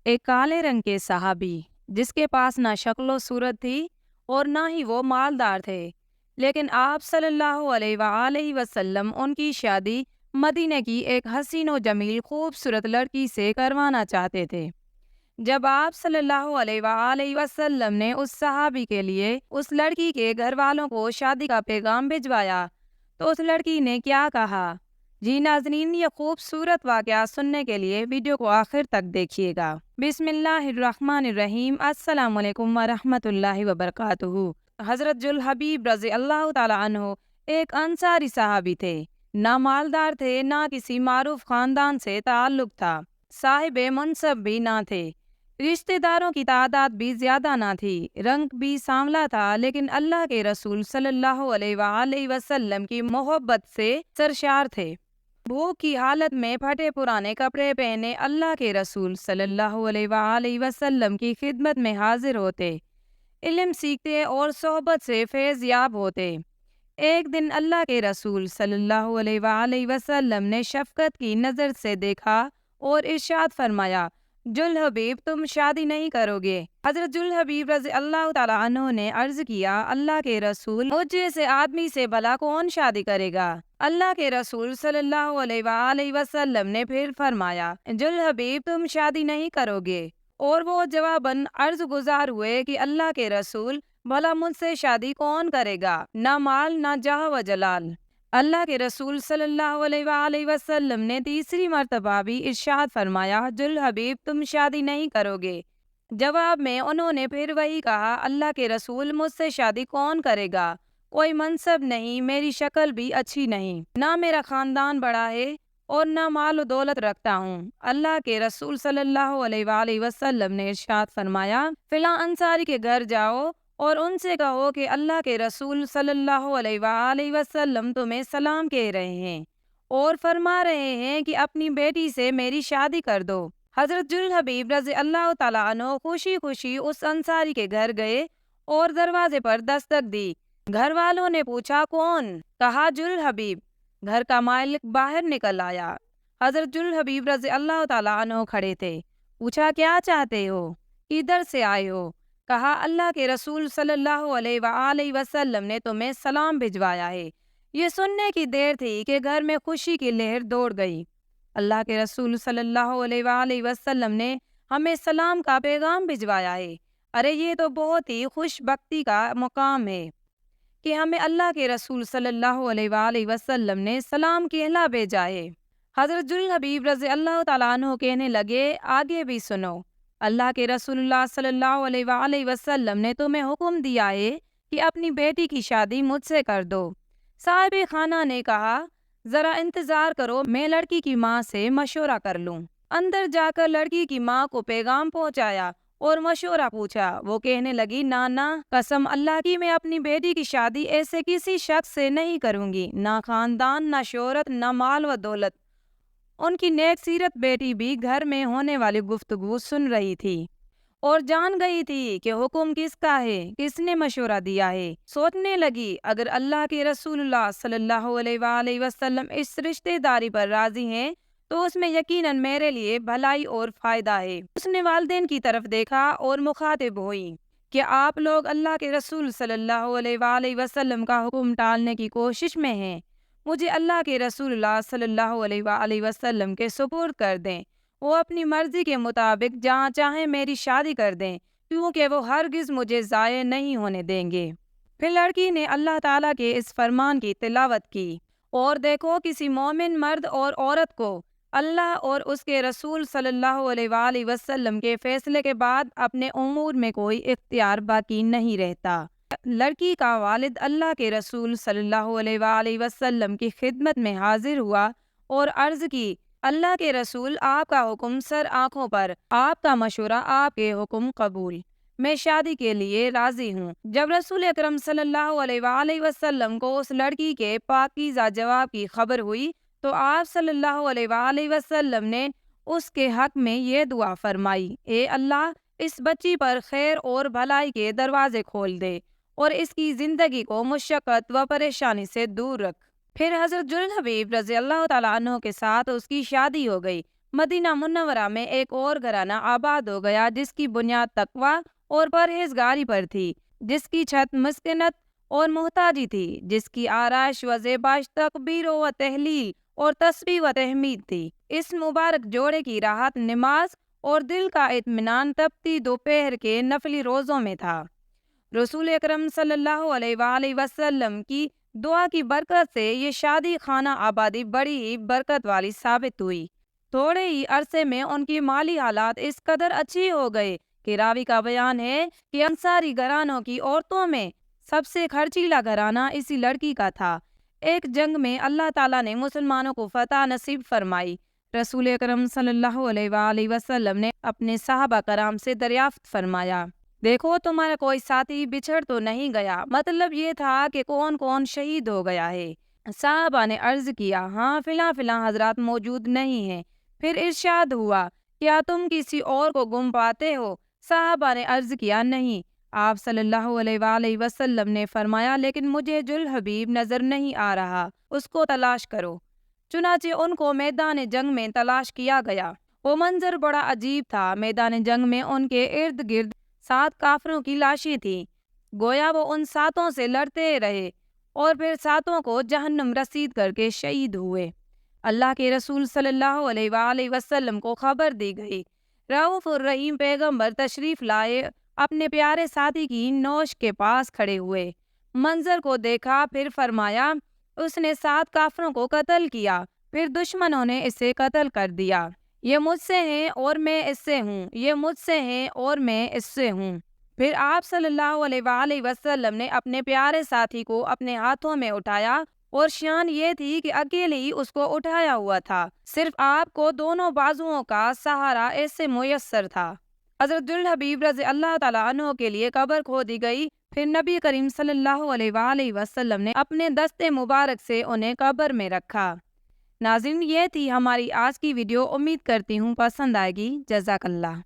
ایک کالے رنگ کے صحابی جس کے پاس نہ شکل و صورت تھی اور نہ ہی وہ مالدار تھے، لیکن آپ صلی اللہ علیہ وآلہ وسلم ان کی شادی مدینہ کی ایک حسین و جمیل خوبصورت لڑکی سے کروانا چاہتے تھے۔ جب آپ صلی اللہ علیہ وآلہ وسلم نے اس صحابی کے لیے اس لڑکی کے گھر والوں کو شادی کا پیغام بھجوایا تو اس لڑکی نے کیا کہا؟ جی ناظرین، یہ خوبصورت واقعہ سننے کے لیے ویڈیو کو آخر تک دیکھیے گا۔ بسم اللہ الرحمن الرحیم۔ السلام علیکم ورحمۃ اللہ وبرکاتہ۔ حضرت جلحبیب رضی اللہ تعالی عنہ ایک انصاری صحابی تھے۔ نہ مالدار تھے، نہ کسی معروف خاندان سے تعلق تھا، صاحب منصب بھی نہ تھے، رشتہ داروں کی تعداد بھی زیادہ نہ تھی، رنگ بھی سانولا تھا، لیکن اللہ کے رسول صلی اللہ علیہ وآلہ وسلم کی محبت سے سرشار تھے۔ بھوک کی حالت میں پھٹے پرانے کپڑے پہنے اللہ کے رسول صلی اللہ علیہ وآلہ وسلم کی خدمت میں حاضر ہوتے، علم سیکھتے اور صحبت سے فیض یاب ہوتے۔ ایک دن اللہ کے رسول صلی اللہ علیہ وآلہ وسلم نے شفقت کی نظر سے دیکھا اور ارشاد فرمایا، جلحبیب تم شادی نہیں کرو گے؟ حضرت جلحبیب رضی اللہ تعالی عنہ نے عرض کیا، اللہ کے رسول، مجھ جیسے آدمی سے بھلا کون شادی کرے گا؟ اللہ کے رسول صلی اللہ علیہ وآلہ وسلم نے پھر فرمایا، جلحبیب تم شادی نہیں کرو گے؟ اور وہ جواباً عرض گزار ہوئے کہ اللہ کے رسول، بھلا مجھ سے شادی کون کرے گا؟ نہ مال، نہ جاہ و جلال۔ اللہ کے رسول صلی اللہ علیہ وآلہ وسلم نے تیسری مرتبہ بھی ارشاد فرمایا، جلحبیب تم شادی نہیں کرو گے؟ جواب میں انہوں نے پھر وہی کہا، اللہ کے رسول، مجھ سے شادی کون کرے گا؟ کوئی منصب نہیں، میری شکل بھی اچھی نہیں، نہ میرا خاندان بڑا ہے اور نہ مال و دولت رکھتا ہوں۔ اللہ کے رسول صلی اللہ علیہ وآلہ وسلم نے ارشاد فرمایا، فلاں انصاری کے گھر جاؤ اور ان سے کہو کہ اللہ کے رسول صلی اللہ علیہ وآلہ وسلم تمہیں سلام کہہ رہے ہیں اور فرما رہے ہیں کہ اپنی بیٹی سے میری شادی کر دو۔ حضرت جلحبیب رضی اللہ تعالیٰ عنہ خوشی خوشی اس انصاری کے گھر گئے اور دروازے پر دستک دی۔ گھر والوں نے پوچھا، کون؟ کہا، جلحبیب۔ گھر کا مالک باہر نکل آیا۔ حضرت جلحبیب رضی اللہ تعالیٰ عنہ کھڑے تھے۔ پوچھا، کیا چاہتے ہو؟ کدھر سے آئے ہو؟ کہا، اللہ کے رسول صلی اللہ علیہ وآلہ وسلم نے تمہیں سلام بھجوایا ہے۔ یہ سننے کی دیر تھی کہ گھر میں خوشی کی لہر دوڑ گئی۔ اللہ کے رسول صلی اللہ علیہ وآلہ وسلم نے ہمیں سلام کا پیغام بھجوایا ہے۔ ارے یہ تو بہت ہی خوش بختی کا مقام ہے کہ ہمیں اللہ کے رسول صلی اللہ علیہ وآلہ وسلم نے سلام کہلا بھیجا ہے۔ حضرت جلحبیب رضی اللہ تعالیٰ عنہ کہنے لگے، آگے بھی سنو، اللہ کے رسول اللہ صلی اللہ علیہ وآلہ وسلم نے تمہیں حکم دیا ہے کہ اپنی بیٹی کی شادی مجھ سے کر دو۔ صاحب خانہ نے کہا، ذرا انتظار کرو، میں لڑکی کی ماں سے مشورہ کر لوں۔ اندر جا کر لڑکی کی ماں کو پیغام پہنچایا اور مشورہ پوچھا۔ وہ کہنے لگی، نانا، قسم اللہ کی میں اپنی بیٹی کی شادی ایسے کسی شخص سے نہیں کروں گی، نہ خاندان، نہ شہرت، نہ مال و دولت۔ ان کی نیک سیرت بیٹی بھی گھر میں ہونے والی گفتگو سن رہی تھی اور جان گئی تھی کہ حکم کس کا ہے، کس نے مشورہ دیا ہے۔ سوچنے لگی، اگر اللہ کے رسول اللہ صلی اللہ علیہ وآلہ وسلم اس رشتہ داری پر راضی ہیں تو اس میں یقیناً میرے لیے بھلائی اور فائدہ ہے۔ اس نے والدین کی طرف دیکھا اور مخاطب ہوئی کہ آپ لوگ اللہ کے رسول صلی اللہ علیہ وآلہ وسلم کا حکم ٹالنے کی کوشش میں ہیں، مجھے اللہ کے رسول اللہ صلی اللہ علیہ وآلہ وسلم کے سپرد کر دیں، وہ اپنی مرضی کے مطابق جہاں چاہیں میری شادی کر دیں، کیونکہ وہ ہرگز مجھے ضائع نہیں ہونے دیں گے۔ پھر لڑکی نے اللہ تعالیٰ کے اس فرمان کی تلاوت کی، اور دیکھو، کسی مومن مرد اور عورت کو اللہ اور اس کے رسول صلی اللہ علیہ وآلہ وسلم کے فیصلے کے بعد اپنے امور میں کوئی اختیار باقی نہیں رہتا۔ لڑکی کا والد اللہ کے رسول صلی اللہ علیہ وآلہ وسلم کی خدمت میں حاضر ہوا اور عرض کی، اللہ کے رسول، آپ کا حکم سر آنکھوں پر، آپ کا مشورہ، آپ کے حکم قبول، میں شادی کے لیے راضی ہوں۔ جب رسول اکرم صلی اللہ علیہ وآلہ وسلم کو اس لڑکی کے پاکیزہ جواب کی خبر ہوئی تو آپ صلی اللہ علیہ وآلہ وسلم نے اس کے حق میں یہ دعا فرمائی، اے اللہ، اس بچی پر خیر اور بھلائی کے دروازے کھول دے اور اس کی زندگی کو مشقت و پریشانی سے دور رکھ۔ پھر حضرت جلحبیب رضی اللہ تعالیٰ عنہ کے ساتھ اس کی شادی ہو گئی۔ مدینہ منورہ میں ایک اور گھرانہ آباد ہو گیا جس کی بنیاد تقویٰ اور پرہیزگاری پر تھی، جس کی چھت مسکنت اور محتاجی تھی، جس کی آرائش و زیبائش تکبیر و تہلیل اور تسبیح و تحمید تھی۔ اس مبارک جوڑے کی راحت نماز اور دل کا اطمینان تپتی دوپہر کے نفلی روزوں میں تھا۔ رسول اکرم صلی اللہ علیہ وآلہ وسلم کی دعا کی برکت سے یہ شادی خانہ آبادی بڑی ہی برکت والی ثابت ہوئی۔ تھوڑے ہی عرصے میں ان کی مالی حالات اس قدر اچھی ہو گئے کہ راوی کا بیان ہے کہ انصاری گھرانوں کی عورتوں میں سب سے خرچیلا گھرانہ اسی لڑکی کا تھا۔ ایک جنگ میں اللہ تعالیٰ نے مسلمانوں کو فتح نصیب فرمائی۔ رسول اکرم صلی اللہ علیہ وآلہ وسلم نے اپنے صحابہ کرام سے دریافت فرمایا، دیکھو تمہارا کوئی ساتھی بچھڑ تو نہیں گیا؟ مطلب یہ تھا کہ کون کون شہید ہو گیا ہے؟ صحابہ نے عرض کیا، ہاں فلاں حضرات موجود نہیں ہیں۔ پھر ارشاد ہوا، کیا تم کسی اور کو گم پاتے ہو؟ صحابہ نے عرض کیا، نہیں۔ آپ صلی اللہ علیہ وآلہ وسلم نے فرمایا، لیکن مجھے جلحبیب نظر نہیں آ رہا، اس کو تلاش کرو۔ چنانچہ ان کو میدان جنگ میں تلاش کیا گیا۔ وہ منظر بڑا عجیب تھا۔ میدان جنگ میں ان کے ارد گرد 7 کافروں کی لاشیں تھیں، گویا وہ ان 7 سے لڑتے رہے اور پھر 7 کو جہنم رسید کر کے شہید ہوئے۔ اللہ کے رسول صلی اللہ علیہ وآلہ وسلم کو خبر دی گئی۔ رؤوف الرحیم پیغمبر تشریف لائے، اپنے پیارے ساتھی کی نوش کے پاس کھڑے ہوئے، منظر کو دیکھا، پھر فرمایا، اس نے 7 کافروں کو قتل کیا، پھر دشمنوں نے اسے قتل کر دیا۔ یہ مجھ سے ہیں اور میں اس سے ہوں، یہ مجھ سے ہیں اور میں اس سے ہوں۔ پھر آپ صلی اللہ علیہ وآلہ وسلم نے اپنے پیارے ساتھی کو اپنے ہاتھوں میں اٹھایا، اور شان یہ تھی کہ اکیلے ہی اس کو اٹھایا ہوا تھا، صرف آپ کو دونوں بازوؤں کا سہارا ایسے میسر تھا۔ حضرت جلحبیب رضی اللہ تعالیٰ عنہ کے لیے قبر کھودی گئی، پھر نبی کریم صلی اللہ علیہ وآلہ وسلم نے اپنے دستے مبارک سے انہیں قبر میں رکھا۔ ناظرین، یہ تھی ہماری آج کی ویڈیو، امید کرتی ہوں پسند آئے گی۔ جزاک اللہ۔